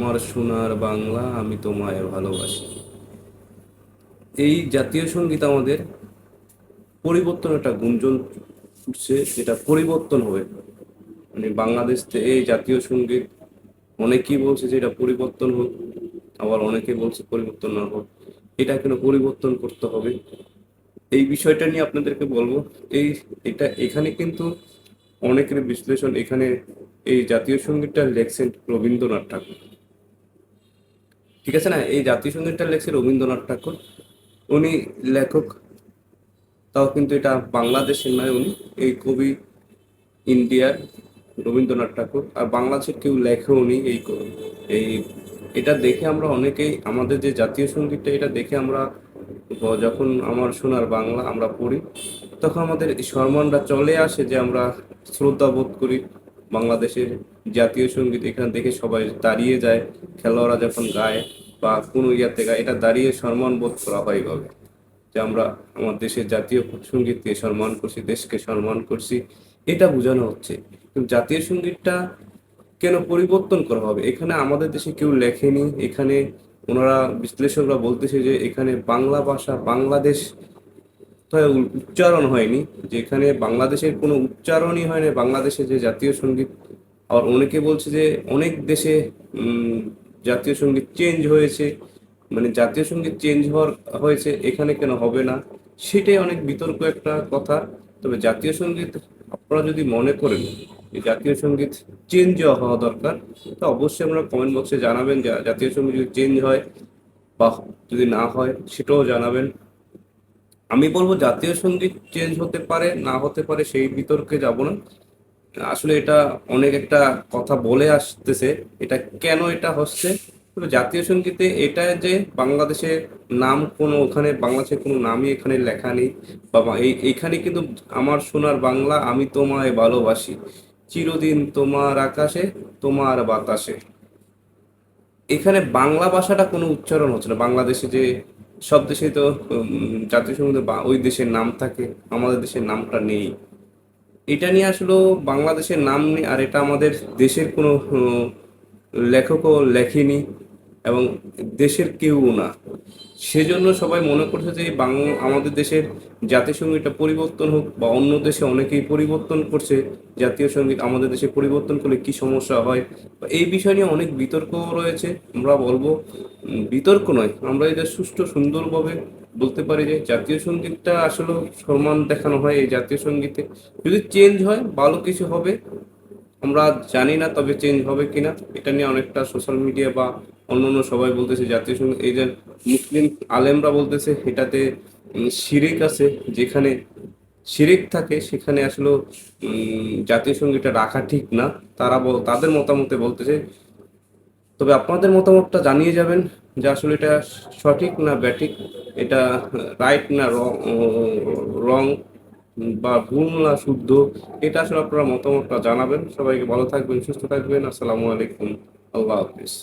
আমার সোনার বাংলা আমি তোমায় ভালোবাসি। এই জাতীয় সঙ্গীত আমাদের পরিবর্তন, একটা গুঞ্জন উঠছে, যেটা পরিবর্তন হবে। মানে বাংলাদেশ থেকে এই জাতীয় সঙ্গীত অনেকেই বলছে যে এটা পরিবর্তন হোক, আবার অনেকে বলছে পরিবর্তন না হোক, এটা কেন পরিবর্তন করতে হবে, এই বিষয়টা নিয়ে আপনাদেরকে বলবো। এই এটা এখানে কিন্তু অনেকের বিশ্লেষণ, এখানে এই জাতীয় সঙ্গীতটা লেখছেন রবীন্দ্রনাথ ঠাকুর। ঠিক আছে না, এই জাতীয় সঙ্গীতটা লেখছে রবীন্দ্রনাথ ঠাকুর, উনি লেখক। তাও কিন্তু এটা বাংলাদেশের নয়, উনি এই কবি ইন্ডিয়ার রবীন্দ্রনাথ ঠাকুর, আর বাংলাদেশের কেউ লেখে উনি এই এটা দেখে আমরা অনেকেই আমাদের যে জাতীয় সঙ্গীতটা, এটা দেখে আমরা যখন আমার সোনার বাংলা আমরা পড়ি, তখন আমাদের এই সম্মানটা চলে আসে, যে আমরা শ্রদ্ধা বোধ করি বাংলাদেশের জাতীয় সঙ্গীত। এখানে দেখে সবাই দাঁড়িয়ে যায়, খেলোয়াড়রা যখন গায় বা কোনো ইয়াতে গায়, এটা দাঁড়িয়ে সম্মান বোধ করা হয় এইভাবে, যে আমরা আমার দেশের জাতীয় সঙ্গীতকে সম্মান করছি, দেশকে সম্মান করছি, এটা বোঝানো হচ্ছে। কিন্তু জাতীয় সঙ্গীতটা কেন পরিবর্তন করা হবে? এখানে আমাদের দেশে কেউ লেখেনি, এখানে ওনারা বিশ্লেষকরা বলতেছে যে এখানে বাংলা ভাষা বাংলাদেশ তো উচ্চারণ হয়নি, যে এখানে বাংলাদেশের কোনো উচ্চারণই হয় না বাংলাদেশের যে জাতীয় সঙ্গীত। আবার অনেকে বলছে যে অনেক দেশে জাতীয় সঙ্গীত চেঞ্জ হয়েছে, মানে জাতীয় সঙ্গীত চেঞ্জ হয়েছে, এখানে কেন হবে না, সেটাই অনেক বিতর্ক একটা কথা। তবে জাতীয় সঙ্গীত আপনারা যদি মনে করেন যে জাতীয় সঙ্গীত চেঞ্জ হওয়া দরকার, তো অবশ্যই আমরা কমেন্ট বক্সে জানাবেন, যে জাতীয় সঙ্গীত যদি চেঞ্জ হয় বা যদি না হয় সেটাও জানাবেন। আমি বলবো জাতীয় সঙ্গীত চেঞ্জ হতে পারে, না হতে পারে, সেই বিতর্কে যাব না। আসলে এটা অনেক একটা কথা বলে আসতেছে, এটা কেন এটা হচ্ছে। তবে জাতীয় সঙ্গীতে এটা যে বাংলাদেশের নাম কোনো, ওখানে বাংলাদেশের কোনো নামই এখানে লেখা নেই, বাবা এইখানে কিন্তু আমার সোনার বাংলা আমি তোমায় ভালোবাসি, চিরদিন তোমার আকাশে তোমার বাতাসে, এখানে বাংলা ভাষাটা কোনো উচ্চারণ হচ্ছে না। বাংলাদেশে যে সব দেশে তো জাতীয় সঙ্গীতে ওই দেশের নাম থাকে, আমাদের দেশের নামটা নেই। এটা নিয়ে আসলে বাংলাদেশের নাম নেই, আর এটা আমাদের দেশের কোনো লেখকও লেখেনি এবং দেশের কেউ না। সেজন্য সবাই মনে করছে যে আমাদের দেশের জাতীয় সঙ্গীতটা পরিবর্তন হোক, বা অন্য দেশে অনেকেই পরিবর্তন করছে জাতীয় সঙ্গীত, আমাদের দেশে পরিবর্তন করলে কি সমস্যা হয়, বা এই বিষয় নিয়ে অনেক বিতর্ক রয়েছে। আমরা বলবো বিতর্ক নয়, আমরা এটা সুষ্ঠু সুন্দরভাবে বলতে পারি যে জাতীয় সঙ্গীতটা আসলে সম্মান দেখানো হয় এই জাতীয় সঙ্গীতে। যদি চেঞ্জ হয় ভালো কিছু হবে, আমরা জানি না তবে চেঞ্জ হবে কিনা, এটা নিয়ে অনেকটা সোশ্যাল মিডিয়া বা অন্যান্য সবাই বলতেছে জাতীয় সঙ্গীত, এই যে মুসলিম আলেমরা বলতেছে এটাতে শিরিক আছে, যেখানে শিরিক থাকে সেখানে আসলে জাতীয় সঙ্গীতটা রাখা ঠিক না। তাদের মতামতে বলতেছে। তবে আপনাদের মতামতটা জানিয়ে যাবেন, যে আসলে এটা সঠিক না ব্যাঠিক, এটা রাইট না রং, বা ভুল না শুদ্ধ, এটা আসলে আপনারা মতামতটা জানাবেন। সবাইকে ভালো থাকবেন, সুস্থ থাকবেন, আসসালামু আলাইকুম, আল্লাহ হাফিজ।